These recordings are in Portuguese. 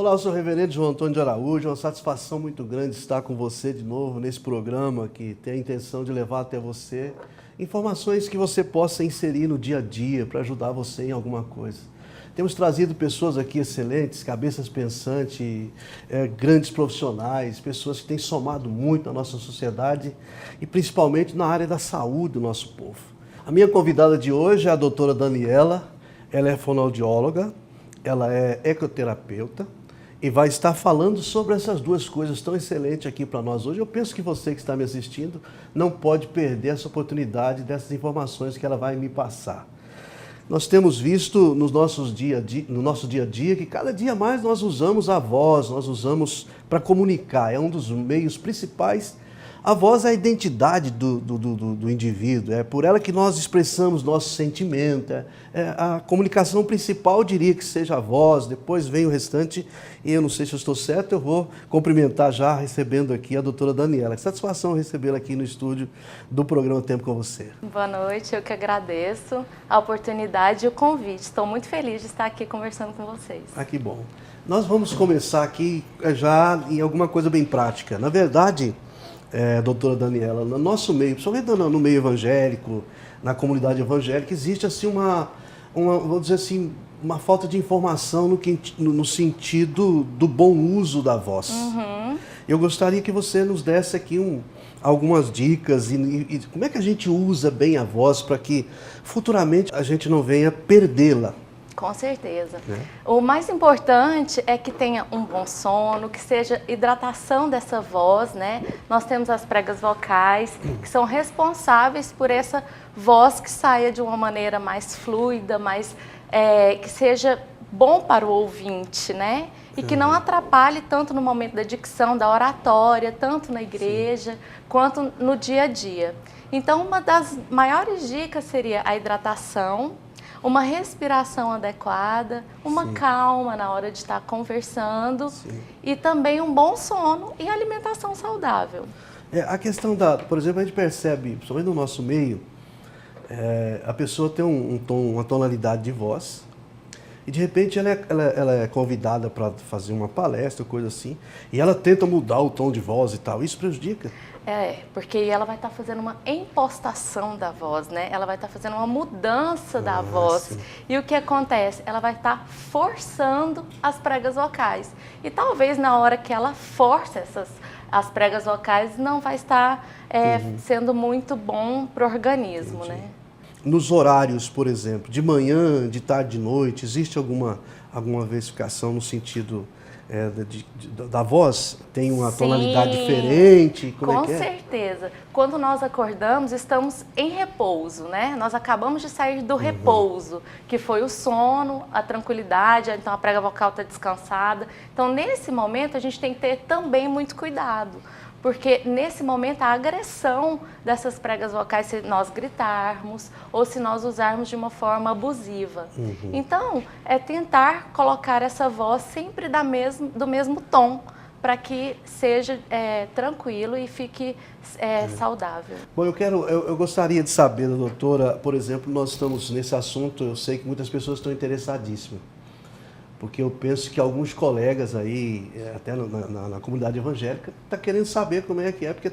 Olá, eu sou o reverendo João Antônio de Araújo. É uma satisfação muito grande estar com você de novo nesse programa que tem a intenção de levar até você informações que você possa inserir no dia a dia para ajudar você em alguma coisa. Temos trazido pessoas aqui excelentes, cabeças pensantes, grandes profissionais, pessoas que têm somado muito na nossa sociedade e principalmente na área da saúde do nosso povo. A minha convidada de hoje é a doutora Daniela. Ela é fonoaudióloga, ela é ecoterapeuta e vai estar falando sobre essas duas coisas tão excelentes aqui para nós hoje. Eu penso que você que está me assistindo não pode perder essa oportunidade dessas informações que ela vai me passar. Nós temos visto no nosso dia a dia que cada dia mais nós usamos a voz, nós usamos para comunicar, é um dos meios principais. A voz é a identidade do indivíduo, é por ela que nós expressamos nosso sentimento. A comunicação principal, eu diria que seja a voz, depois vem o restante, e eu não sei se eu estou certo, eu vou cumprimentar já, recebendo aqui a doutora Daniela. Que satisfação recebê-la aqui no estúdio do programa Tempo com Você. Boa noite, eu que agradeço a oportunidade e o convite. Estou muito feliz de estar aqui conversando com vocês. Ah, que bom. Nós vamos começar aqui já em alguma coisa bem prática. Na verdade, doutora Daniela, no nosso meio, principalmente no meio evangélico, na comunidade evangélica, existe assim vamos dizer assim, uma falta de informação no sentido do bom uso da voz. Uhum. Eu gostaria que você nos desse aqui algumas dicas e como é que a gente usa bem a voz para que futuramente a gente não venha perdê-la. Com certeza. O mais importante é que tenha um bom sono, que seja hidratação dessa voz, né? Nós temos as pregas vocais, que são responsáveis por essa voz que saia de uma maneira mais fluida, que seja bom para o ouvinte, né? E que não atrapalhe tanto no momento da dicção, da oratória, tanto na igreja, quanto no dia a dia. Então, uma das maiores dicas seria a hidratação, uma respiração adequada, uma calma na hora de estar conversando e também um bom sono e alimentação saudável. A questão por exemplo, a gente percebe, principalmente no nosso meio, a pessoa tem uma tonalidade de voz e de repente ela é convidada para fazer uma palestra, coisa assim, e ela tenta mudar o tom de voz e tal. Isso prejudica? Porque ela vai estar fazendo uma impostação da voz, né? Ela vai estar fazendo uma mudança da voz. Sim. E o que acontece? Ela vai estar forçando as pregas vocais. E talvez na hora que ela força as pregas vocais não vai estar sendo muito bom para o organismo, né? Nos horários, por exemplo, de manhã, de tarde, de noite, existe alguma verificação no sentido da voz? Tem uma tonalidade diferente? Com certeza. Quando nós acordamos, estamos em repouso, né? Nós acabamos de sair do repouso, que foi o sono, a tranquilidade, então a prega vocal está descansada. Então, nesse momento, a gente tem que ter também muito cuidado, porque nesse momento a agressão dessas pregas vocais, se nós gritarmos ou se nós usarmos de uma forma abusiva. Então, é tentar colocar essa voz sempre do mesmo tom, para que seja tranquilo e fique saudável. Bom, eu gostaria de saber, doutora, por exemplo, nós estamos nesse assunto, eu sei que muitas pessoas estão interessadíssimas. Porque eu penso que alguns colegas aí, até na comunidade evangélica, estão querendo saber como é, porque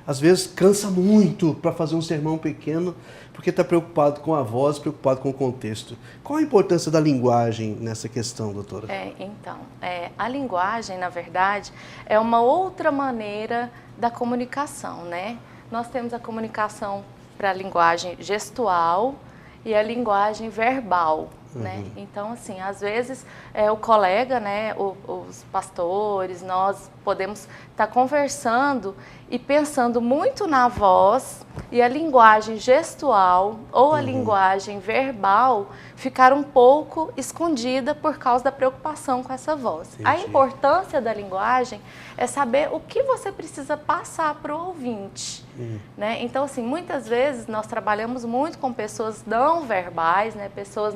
às vezes cansa muito para fazer um sermão pequeno, porque está preocupado com a voz, preocupado com o contexto. Qual a importância da linguagem nessa questão, doutora? A linguagem, na verdade, é uma outra maneira da comunicação, né? Nós temos a comunicação para a linguagem gestual e a linguagem verbal. Né? Então, assim, às vezes o colega, né, os pastores, nós podemos estar conversando e pensando muito na voz e a linguagem gestual ou a linguagem verbal ficar um pouco escondida por causa da preocupação com essa voz. Entendi. A importância da linguagem é saber o que você precisa passar para o ouvinte. Né? Então, assim, muitas vezes nós trabalhamos muito com pessoas não verbais, né? Pessoas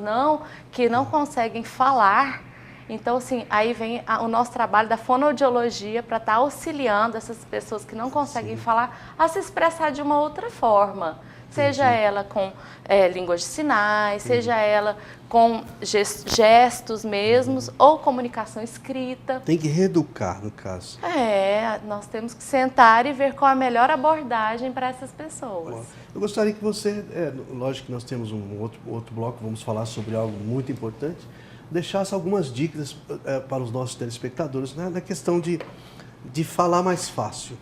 que não conseguem falar. Então, assim, aí vem o nosso trabalho da fonoaudiologia para estar auxiliando essas pessoas que não conseguem falar a se expressar de uma outra forma, Seja ela com língua de sinais, seja ela com gestos mesmos, ou comunicação escrita. Tem que reeducar, no caso. Nós temos que sentar e ver qual a melhor abordagem para essas pessoas. Eu gostaria que você, lógico que nós temos um outro bloco, vamos falar sobre algo muito importante, deixasse algumas dicas para os nossos telespectadores, né, na questão de falar mais fácil.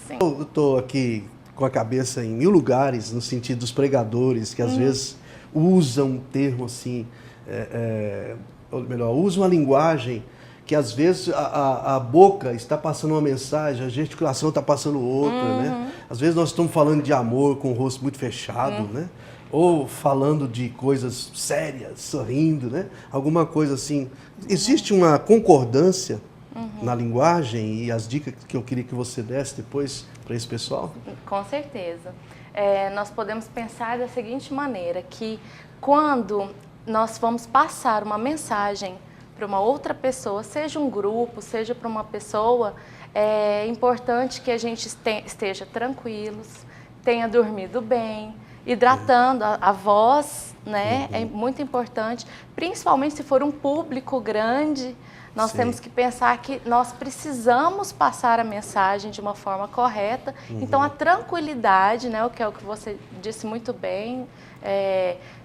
Sim. Eu estou aqui com a cabeça em 1000 lugares, no sentido dos pregadores, que às vezes usam um termo assim, ou melhor, usam uma linguagem que às vezes a boca está passando uma mensagem, a gesticulação está passando outra, né? Às vezes nós estamos falando de amor com o rosto muito fechado, né? Ou falando de coisas sérias, sorrindo, né? Alguma coisa assim. Existe uma concordância na linguagem e as dicas que eu queria que você desse depois para esse pessoal? Com certeza. Nós podemos pensar da seguinte maneira, que quando nós vamos passar uma mensagem para uma outra pessoa, seja um grupo, seja para uma pessoa, é importante que a gente esteja tranquilos, tenha dormido bem, hidratando a voz, né? É muito importante, principalmente se for um público grande. Nós temos que pensar que nós precisamos passar a mensagem de uma forma correta. Então, a tranquilidade, né, que é o que você disse muito bem,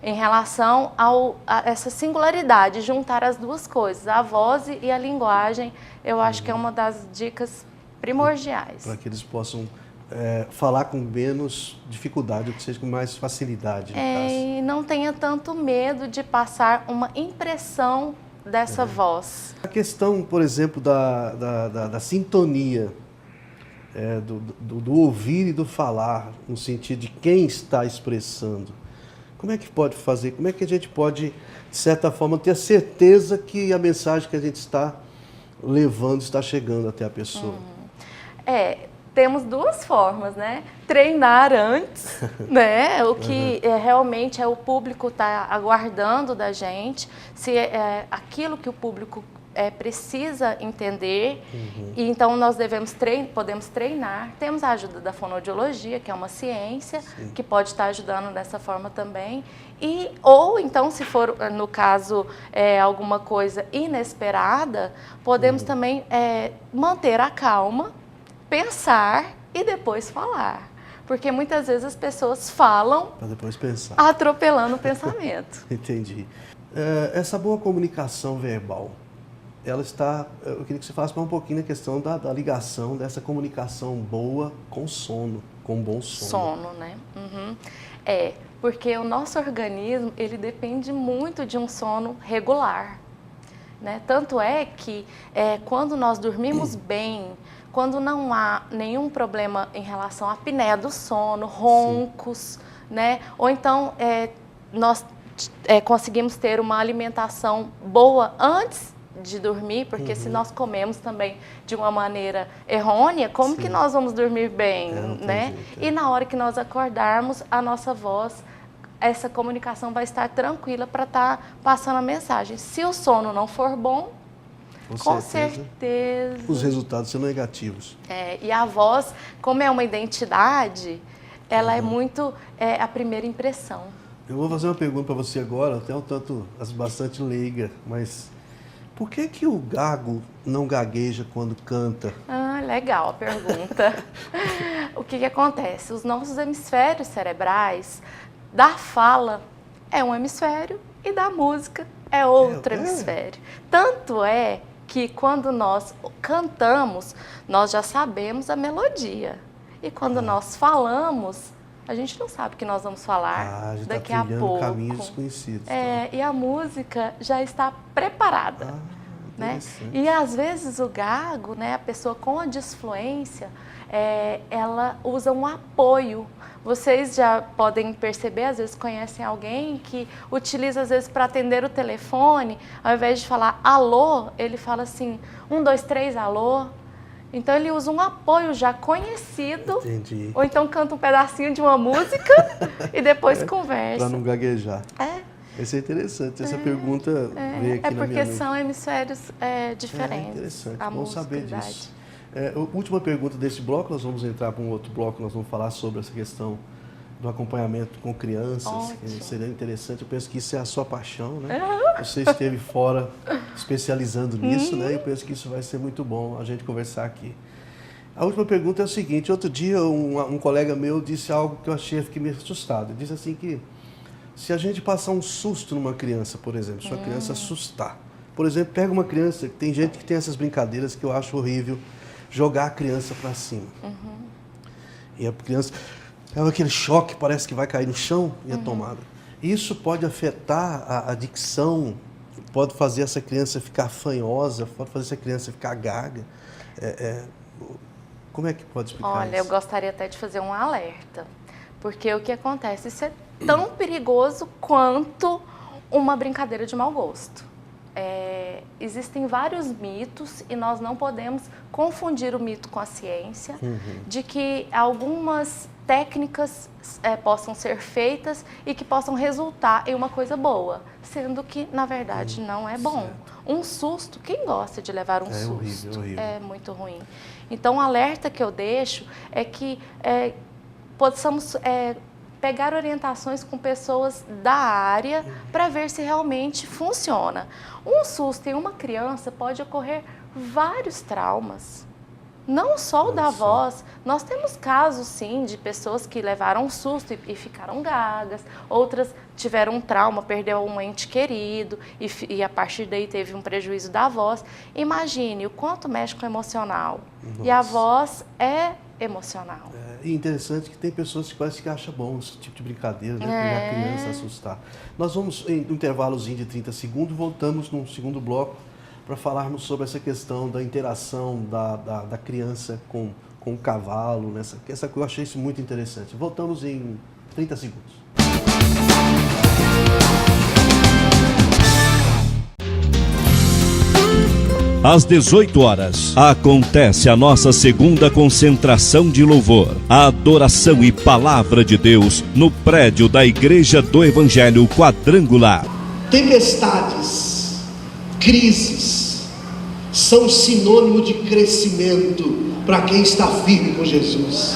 em relação a essa singularidade, juntar as duas coisas, a voz e a linguagem, eu acho que é uma das dicas primordiais. Para que eles possam falar com menos dificuldade, ou que seja com mais facilidade, no caso. E não tenha tanto medo de passar uma impressão dessa voz. A questão, por exemplo, da sintonia, do ouvir e do falar, no sentido de quem está expressando. Como é que pode fazer? Como é que a gente pode, de certa forma, ter a certeza que a mensagem que a gente está levando está chegando até a pessoa? Temos duas formas, né? Treinar antes, né? O que realmente o público está aguardando da gente, se é aquilo que o público precisa entender. E então nós podemos treinar. Temos a ajuda da fonoaudiologia, que é uma ciência, que pode estar ajudando dessa forma também. Ou então, se for, no caso, alguma coisa inesperada, podemos também manter a calma, pensar e depois falar. Porque muitas vezes as pessoas falam para depois pensar, atropelando o pensamento. Entendi. Essa boa comunicação verbal, ela está... Eu queria que você falasse um pouquinho na questão da ligação dessa comunicação boa com sono, com bom sono. Sono, né? Porque o nosso organismo, ele depende muito de um sono regular, né? Tanto é que quando nós dormimos bem, quando não há nenhum problema em relação à apneia do sono, roncos, né? Ou então nós conseguimos ter uma alimentação boa antes de dormir, porque se nós comemos também de uma maneira errônea, como que nós vamos dormir bem, né? E na hora que nós acordarmos, a nossa voz, essa comunicação vai estar tranquila para estar passando a mensagem. Se o sono não for bom, com certeza os resultados são negativos. E a voz, como é uma identidade, ela é muito a primeira impressão. Eu vou fazer uma pergunta para você agora, até um tanto bastante leiga, mas por que o gago não gagueja quando canta? Legal a pergunta. O que acontece? Os nossos hemisférios cerebrais, da fala é um hemisfério e da música é outro hemisfério. Tanto é que quando nós cantamos, nós já sabemos a melodia. E quando nós falamos, a gente não sabe o que nós vamos falar daqui a pouco. Caminhos desconhecidos. E a música já está preparada. Né? E às vezes o gago, né, a pessoa com a disfluência, ela usa um apoio. Vocês já podem perceber, às vezes conhecem alguém que utiliza às vezes para atender o telefone, ao invés de falar alô, ele fala assim, 1, 2, 3, alô. Então ele usa um apoio já conhecido. Entendi. Ou então canta um pedacinho de uma música e depois conversa. Para não gaguejar. Isso é interessante, essa pergunta veio aqui na minha mente. Porque são hemisférios diferentes. Interessante, bom saber disso. Última pergunta desse bloco, nós vamos entrar para um outro bloco, nós vamos falar sobre essa questão do acompanhamento com crianças, Ótimo. seria interessante. Eu penso que isso é a sua paixão, né? Uhum. Você esteve fora especializando nisso, né? Eu penso que isso vai ser muito bom a gente conversar aqui. A última pergunta é o seguinte: outro dia um colega meu disse algo que eu achei, fiquei meio assustado. Ele disse assim que se a gente passar um susto numa criança, por exemplo, se a criança assustar, por exemplo, pega uma criança, tem gente que tem essas brincadeiras que eu acho horrível, jogar a criança para cima. E a criança é aquele choque, parece que vai cair no chão e a tomada. Isso pode afetar a dicção, pode fazer essa criança ficar fanhosa, pode fazer essa criança ficar gaga. Como é que pode explicar isso? Olha, eu gostaria até de fazer um alerta, porque o que acontece, isso é tão perigoso quanto uma brincadeira de mau gosto. Existem vários mitos e nós não podemos confundir o mito com a ciência, de que algumas técnicas possam ser feitas e que possam resultar em uma coisa boa, sendo que, na verdade, não é bom. Certo. Um susto, quem gosta de levar um susto? Horrível, horrível. É muito ruim. Então, o alerta que eu deixo é que possamos pegar orientações com pessoas da área para ver se realmente funciona. Um susto em uma criança pode ocorrer vários traumas. Não só o da voz, nós temos casos sim de pessoas que levaram um susto e ficaram gagas, outras tiveram um trauma, perdeu um ente querido e a partir daí teve um prejuízo da voz. Imagine o quanto mexe com o emocional. E a voz é emocional. E interessante que tem pessoas que parece que acham bom esse tipo de brincadeira, né? Pegar a criança, assustar. Nós vamos, em um intervalozinho de 30 segundos, voltamos num segundo bloco para falarmos sobre essa questão da interação da criança com o cavalo. Eu achei isso muito interessante. Voltamos em 30 segundos. Às 18 horas, acontece a nossa segunda concentração de louvor, a adoração e palavra de Deus no prédio da Igreja do Evangelho Quadrangular. Tempestades, crises, são sinônimo de crescimento para quem está firme com Jesus.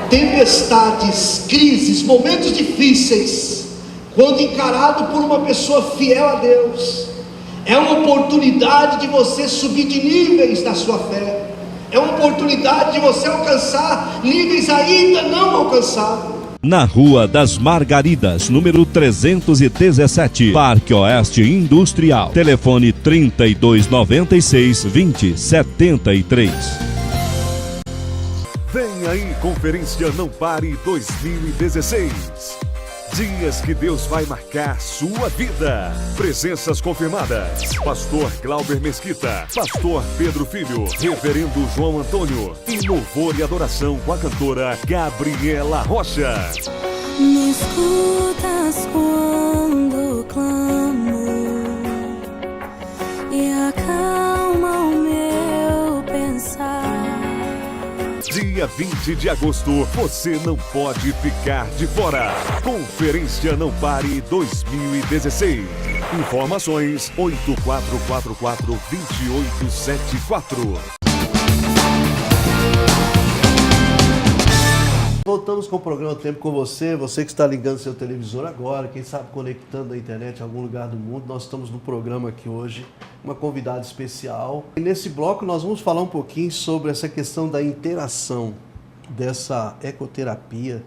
Tempestades, crises, momentos difíceis, quando encarado por uma pessoa fiel a Deus, é uma oportunidade de você subir de níveis na sua fé. É uma oportunidade de você alcançar níveis ainda não alcançados. Na Rua das Margaridas, número 317, Parque Oeste Industrial. Telefone 3296-2073. Vem aí, Conferência Não Pare 2016. Dias que Deus vai marcar sua vida. Presenças confirmadas: Pastor Glauber Mesquita, Pastor Pedro Filho, Reverendo João Antônio e louvor e adoração com a cantora Gabriela Rocha. Me escutas quando clamo e acalma o meu pensar. Dia 20 de agosto, você não pode ficar de fora. Conferência Não Pare 2016. Informações 8444-2874. Voltamos com o programa Tempo com Você. Você que está ligando seu televisor agora, quem sabe conectando a internet em algum lugar do mundo. Nós estamos no programa aqui hoje, uma convidada especial. E nesse bloco nós vamos falar um pouquinho sobre essa questão da interação dessa ecoterapia,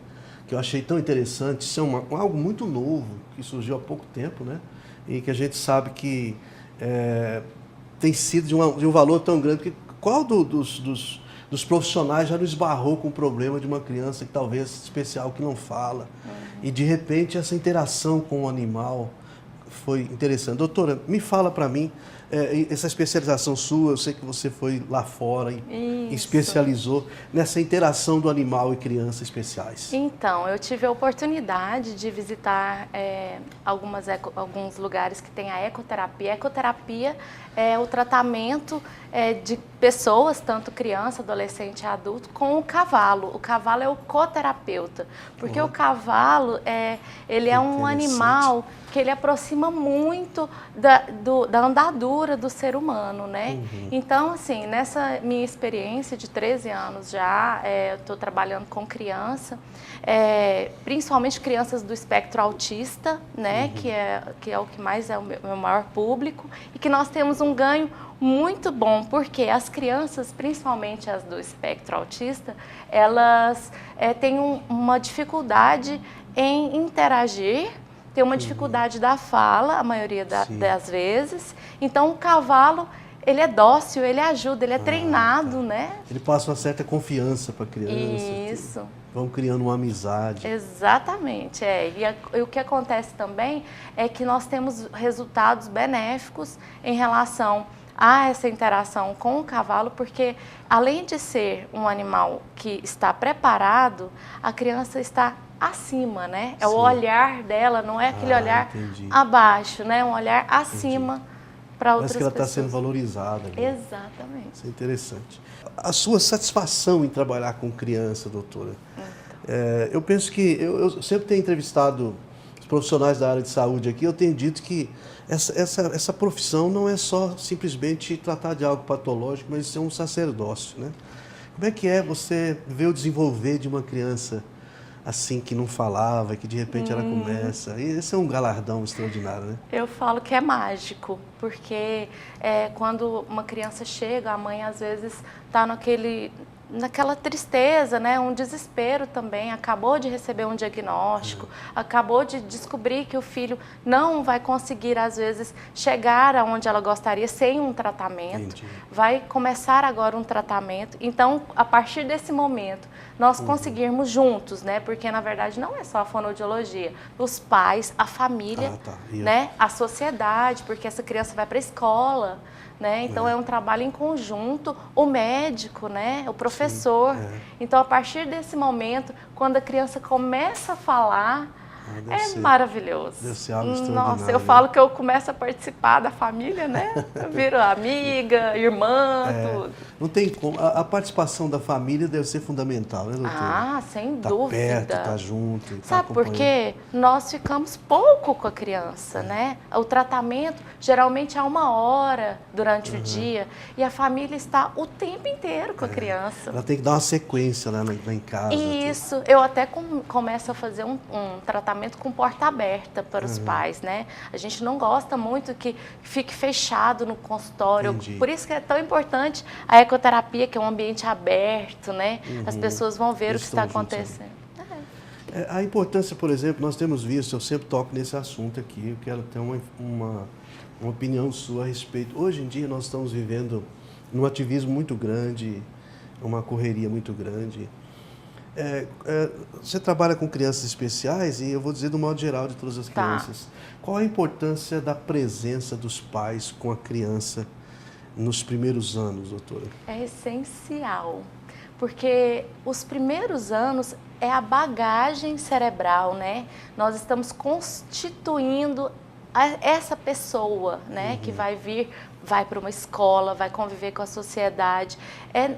que eu achei tão interessante. Isso é algo muito novo, que surgiu há pouco tempo, né? E que a gente sabe que tem sido de um valor tão grande. Que qual dos profissionais já não esbarrou com o problema de uma criança que talvez especial, que não fala. E de repente essa interação com o animal foi interessante. Doutora, me fala para mim, essa especialização sua, eu sei que você foi lá fora e especializou nessa interação do animal e criança especiais. Então, eu tive a oportunidade de visitar alguns lugares que tem a ecoterapia. A ecoterapia é o tratamento pessoas, tanto criança, adolescente e adulto, com o cavalo. O cavalo é o coterapeuta, porque o cavalo ele é um animal que ele aproxima muito da andadura do ser humano, né? Então, assim, nessa minha experiência de 13 anos já, eu estou trabalhando com criança, principalmente crianças do espectro autista, né? Que é o que mais é o meu maior público, e que nós temos um ganho muito bom, porque as crianças, principalmente as do espectro autista, elas têm uma dificuldade em interagir, tem uma dificuldade da fala, a maioria das vezes. Então, o cavalo, ele é dócil, ele ajuda, ele é treinado, né? Ele passa uma certa confiança para a criança. Isso. Vão criando uma amizade. Exatamente, E o que acontece também é que nós temos resultados benéficos em relação a essa interação com o cavalo, porque além de ser um animal que está preparado, a criança está acima, né? O olhar dela, não é aquele olhar abaixo, né? Um olhar acima para outras pessoas. Parece que ela está sendo valorizada. Né? Exatamente. Isso é interessante. A sua satisfação em trabalhar com criança, doutora? Eu penso que, eu sempre tenho entrevistado os profissionais da área de saúde aqui, eu tenho dito que essa profissão não é só simplesmente tratar de algo patológico, mas isso é um sacerdócio, né? Como é que você ver o desenvolver de uma criança assim, que não falava, que de repente ela começa? E esse é um galardão extraordinário, né? Eu falo que é mágico, porque quando uma criança chega, a mãe às vezes está naquela tristeza, né? Um desespero também, acabou de receber um diagnóstico, acabou de descobrir que o filho não vai conseguir, às vezes, chegar aonde ela gostaria sem um tratamento. Vai começar agora um tratamento. Então, a partir desse momento, nós conseguirmos juntos, né? Porque, na verdade, não é só a fonoaudiologia. Os pais, a família, né? A sociedade, porque essa criança vai para a escola, né? Então, é um trabalho em conjunto, o médico, né? O professor. Então, a partir desse momento, quando a criança começa a falar, maravilhoso. Deve ser algo extraordinário. Nossa, eu falo que eu começo a participar da família, né? Eu viro amiga, irmã, tudo. Não tem como. A participação da família deve ser fundamental, né, doutora? Ah, sem dúvida. Tá perto, tá junto. Sabe por quê? Nós ficamos pouco com a criança, né? O tratamento geralmente é 1 hora durante o dia e a família está o tempo inteiro com a criança. Ela tem que dar uma sequência lá em casa. Isso. Eu até começo a fazer um tratamento com porta aberta para os pais, né? A gente não gosta muito que fique fechado no consultório. Por isso que é tão importante a ecoterapia, que é um ambiente aberto, né? As pessoas vão ver o que está acontecendo. A importância, por exemplo, nós temos visto, eu sempre toco nesse assunto aqui, eu quero ter uma opinião sua a respeito. Hoje em dia nós estamos vivendo um ativismo muito grande, uma correria muito grande. Você trabalha com crianças especiais e eu vou dizer do modo geral de todas as crianças. Qual a importância da presença dos pais com a criança nos primeiros anos, doutora? É essencial, porque os primeiros anos é a bagagem cerebral, né? Nós estamos constituindo essa pessoa, né, que vai para uma escola, vai conviver com a sociedade.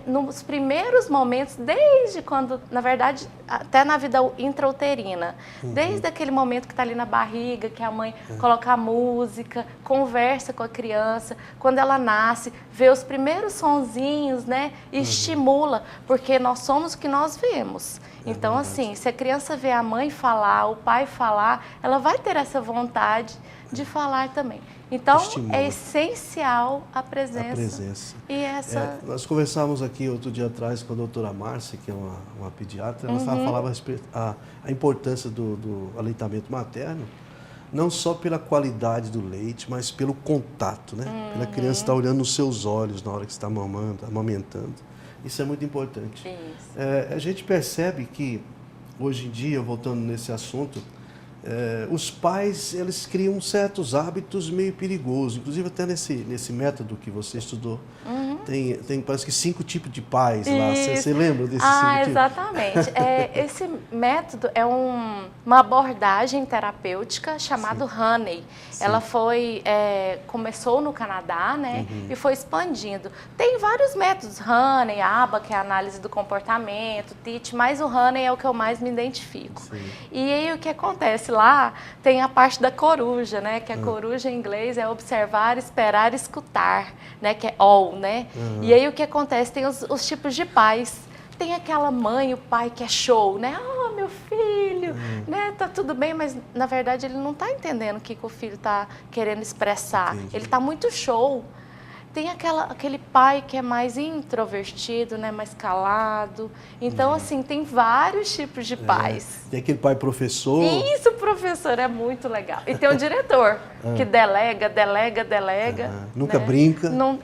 Nos primeiros momentos, desde quando, na verdade, até na vida intrauterina, desde aquele momento que está ali na barriga, que a mãe coloca a música, conversa com a criança, quando ela nasce, vê os primeiros sonzinhos, né, e estimula, porque nós somos o que nós vemos. Então, assim, se a criança vê a mãe falar, o pai falar, ela vai ter essa vontade de falar também. Então, é essencial a presença. E nós conversávamos aqui outro dia atrás com a doutora Márcia, que é uma pediatra, ela falava a respeito a importância do aleitamento materno, não só pela qualidade do leite, mas pelo contato, né? Pela criança estar olhando nos seus olhos na hora que está amamentando. Isso é muito importante. A gente percebe que, hoje em dia, voltando nesse assunto, os pais, eles criam certos hábitos meio perigosos, inclusive até nesse método que você estudou. tem parece que 5 tipos de pais lá. Você lembra desses 5 tipos? Exatamente. Esse método é uma abordagem terapêutica chamada Honey. Ela começou no Canadá, né? E foi expandindo. Tem vários métodos, Honey, ABA, que é a análise do comportamento, TEACH, mas o Honey é o que eu mais me identifico. Sim. E aí o que acontece lá, tem a parte da coruja, né? Que a coruja em inglês é observar, esperar, escutar, né? Que é all, né? E aí o que acontece, tem os tipos de pais. Tem aquela mãe, o pai que é show, né? Oh, meu filho, né? Tá tudo bem, mas na verdade ele não tá entendendo o que o filho tá querendo expressar. Entendi. Ele tá muito show. Tem aquele pai que é mais introvertido, né? Mais calado. Então, assim, tem vários tipos de pais. Tem aquele pai professor. Isso, professor, é muito legal. E tem o diretor, que delega. Nunca né? brinca. Não,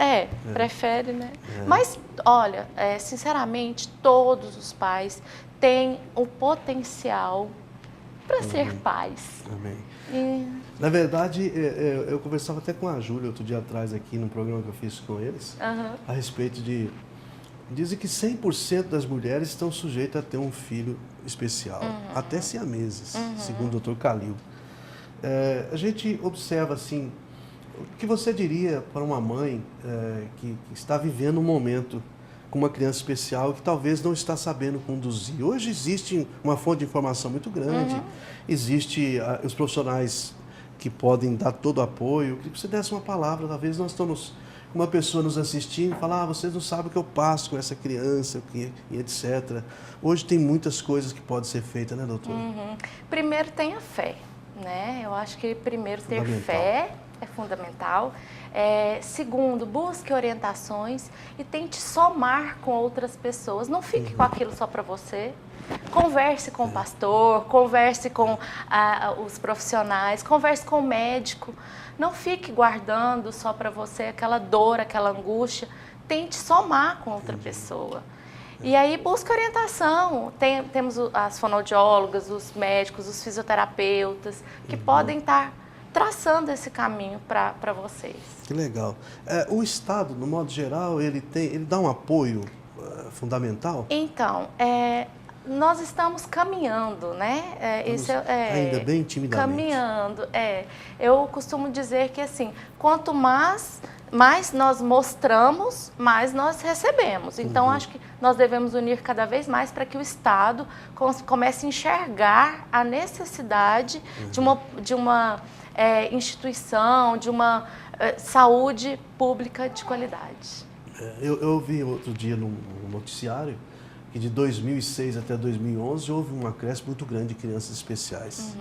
prefere, né? Mas, olha, sinceramente, todos os pais têm o potencial para ser pais. Amém. Na verdade, eu conversava até com a Júlia outro dia atrás aqui num programa que eu fiz com eles, a respeito de... Dizem que 100% das mulheres estão sujeitas a ter um filho especial, até siameses, segundo o Dr. Calil. A gente observa assim, o que você diria para uma mãe que está vivendo um momento com uma criança especial que talvez não está sabendo conduzir? Hoje existe uma fonte de informação muito grande, existe os profissionais que podem dar todo o apoio. Eu queria que você desse uma palavra, talvez nós estamos uma pessoa nos assistindo e falar, vocês não sabem o que eu passo com essa criança, e etc. Hoje tem muitas coisas que podem ser feitas, né, doutora? Primeiro, tenha fé, né? Eu acho que primeiro ter fé é fundamental. Segundo, busque orientações e tente somar com outras pessoas. Não fique com aquilo só para você. Converse com o pastor, converse com os profissionais, converse com o médico. Não fique guardando só para você aquela dor, aquela angústia. Tente somar com outra pessoa. E aí busque orientação. Temos as fonoaudiólogas, os médicos, os fisioterapeutas, que podem estar traçando esse caminho para vocês. Que legal. O Estado, no modo geral, ele dá um apoio fundamental? Então, nós estamos caminhando, né? Ainda bem timidamente. Caminhando, Eu costumo dizer que, assim, quanto mais nós mostramos, mais nós recebemos. Então, acho que nós devemos unir cada vez mais para que o Estado comece a enxergar a necessidade de uma instituição, de uma saúde pública de qualidade. Eu vi outro dia num noticiário que de 2006 até 2011 houve um acréscimo muito grande de crianças especiais.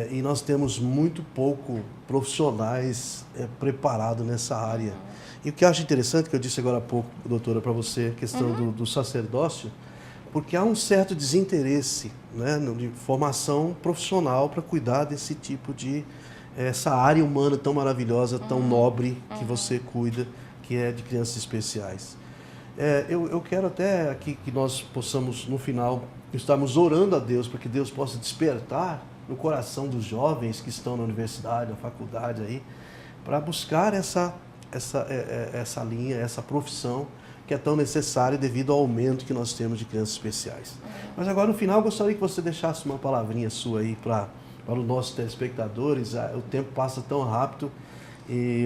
E nós temos muito pouco profissionais preparados nessa área. E o que eu acho interessante, que eu disse agora há pouco, doutora, para você, a questão do sacerdócio, porque há um certo desinteresse, né, de formação profissional para cuidar desse tipo de... essa área humana tão maravilhosa, tão nobre, que você cuida, que é de crianças especiais. Eu quero até aqui que nós possamos, no final, estarmos orando a Deus para que Deus possa despertar no coração dos jovens que estão na universidade, na faculdade aí, para buscar essa linha, essa profissão que é tão necessária devido ao aumento que nós temos de crianças especiais. Mas agora, no final, eu gostaria que você deixasse uma palavrinha sua aí para os nossos telespectadores. O tempo passa tão rápido. E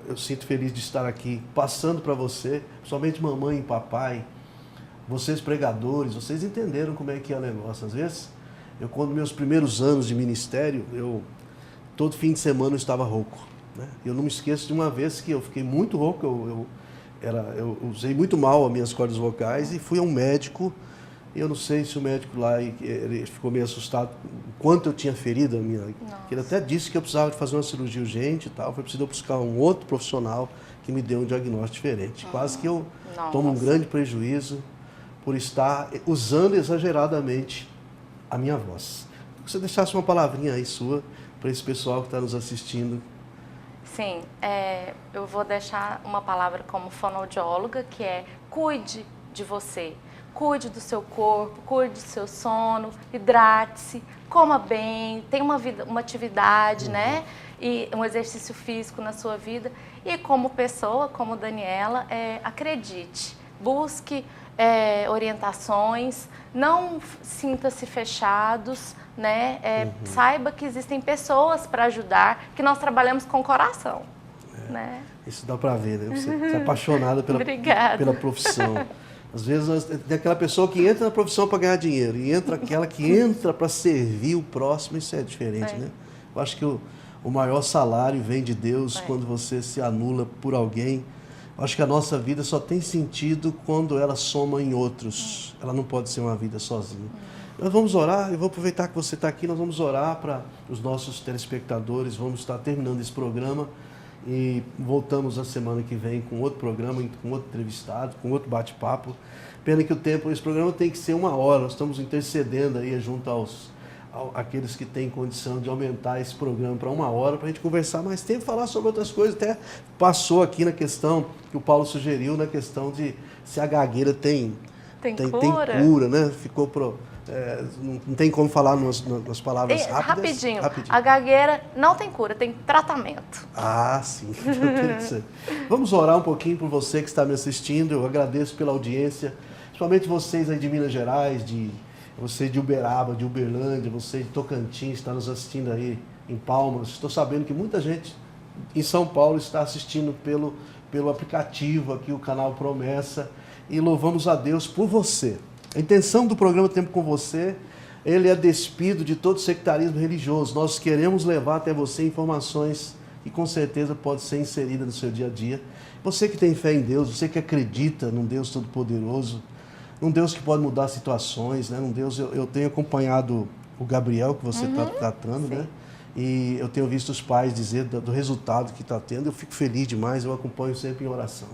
eu sinto feliz de estar aqui passando para você, principalmente mamãe e papai, vocês pregadores, vocês entenderam como é que é o negócio. Às vezes, quando meus primeiros anos de ministério, todo fim de semana eu estava rouco, né? Eu não me esqueço de uma vez que eu fiquei muito rouco, eu usei muito mal as minhas cordas vocais e fui a um médico. Eu não sei se o médico lá ele ficou meio assustado quanto eu tinha ferido a minha. Ele até disse que eu precisava de fazer uma cirurgia urgente e tal. Foi preciso eu buscar um outro profissional que me deu um diagnóstico diferente. Quase que eu tomo um grande prejuízo por estar usando exageradamente a minha voz. Se você deixasse uma palavrinha aí sua para esse pessoal que está nos assistindo. Sim, eu vou deixar uma palavra como fonoaudióloga, que é cuide de você. Cuide do seu corpo, cuide do seu sono, hidrate-se, coma bem, tenha uma atividade, né? e um exercício físico na sua vida. E como pessoa, como Daniela, acredite, busque orientações, não sinta-se fechados, né? Saiba que existem pessoas para ajudar, que nós trabalhamos com o coração. Né? Isso dá para ver, né? Você é apaixonada pela profissão. Às vezes tem aquela pessoa que entra na profissão para ganhar dinheiro e entra aquela que entra para servir o próximo, isso é diferente, né? Eu acho que o maior salário vem de Deus quando você se anula por alguém. Eu acho que a nossa vida só tem sentido quando ela soma em outros. Ela não pode ser uma vida sozinha. Nós vamos orar, eu vou aproveitar que você está aqui, nós vamos orar para os nossos telespectadores, vamos estar terminando esse programa e voltamos a semana que vem com outro programa, com outro entrevistado, com outro bate-papo. Pena que esse programa tem que ser 1 hora, nós estamos intercedendo aí junto àqueles que têm condição de aumentar esse programa para 1 hora, para a gente conversar mais tempo, falar sobre outras coisas. Até passou aqui na questão que o Paulo sugeriu, na questão de se a gagueira tem cura, né? Ficou não tem como falar nas palavras rápidas. Rapidinho. A gagueira não tem cura, tem tratamento. Ah, sim. Vamos orar um pouquinho por você que está me assistindo. Eu agradeço pela audiência, principalmente vocês aí de Minas Gerais, você de Uberaba, de Uberlândia, você de Tocantins, está nos assistindo aí em Palmas. Estou sabendo que muita gente em São Paulo está assistindo pelo aplicativo aqui, o canal Promessa, e louvamos a Deus por você. A intenção do programa Tempo com Você, ele é despido de todo sectarismo religioso. Nós queremos levar até você informações que com certeza pode ser inserida no seu dia a dia. Você que tem fé em Deus, você que acredita num Deus Todo-Poderoso, num Deus que pode mudar situações, né? Num Deus, eu tenho acompanhado o Gabriel, que você está tratando, né? E eu tenho visto os pais dizer do resultado que está tendo. Eu fico feliz demais, eu acompanho sempre em oração.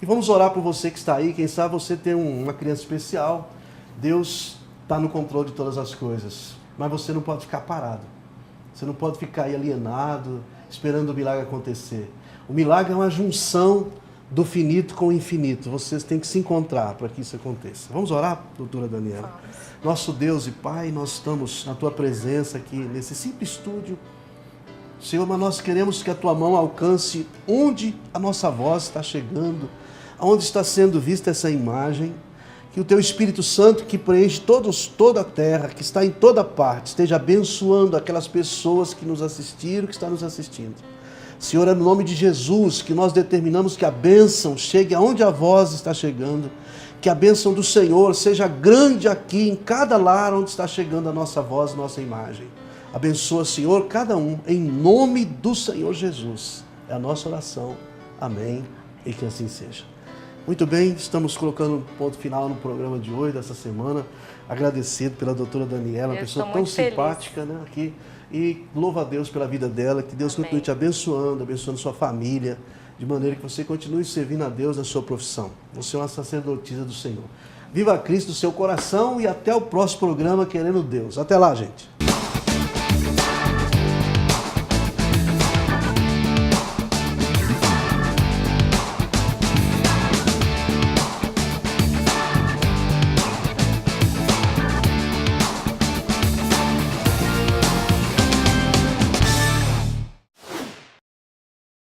E vamos orar por você que está aí. Quem sabe você tem uma criança especial. Deus está no controle de todas as coisas, mas você não pode ficar parado. Você não pode ficar aí alienado, esperando o milagre acontecer. O milagre é uma junção do finito com o infinito. Vocês têm que se encontrar para que isso aconteça. Vamos orar, doutora Daniela? Nosso Deus e Pai, nós estamos na Tua presença aqui, nesse simples estúdio. Senhor, mas nós queremos que a Tua mão alcance onde a nossa voz está chegando, onde está sendo vista essa imagem. Que o Teu Espírito Santo, que preenche toda a terra, que está em toda parte, esteja abençoando aquelas pessoas que nos assistiram, que estão nos assistindo. Senhor, é no nome de Jesus que nós determinamos que a bênção chegue aonde a voz está chegando, que a bênção do Senhor seja grande aqui, em cada lar onde está chegando a nossa voz, nossa imagem. Abençoa, Senhor, cada um, em nome do Senhor Jesus. É a nossa oração. Amém. E que assim seja. Muito bem, estamos colocando um ponto final no programa de hoje, dessa semana. Agradecido pela doutora Daniela, uma pessoa tão simpática, né, aqui. E louva a Deus pela vida dela, que Deus continue te abençoando sua família, de maneira que você continue servindo a Deus na sua profissão. Você é uma sacerdotisa do Senhor. Viva Cristo no seu coração e até o próximo programa, querendo Deus. Até lá, gente.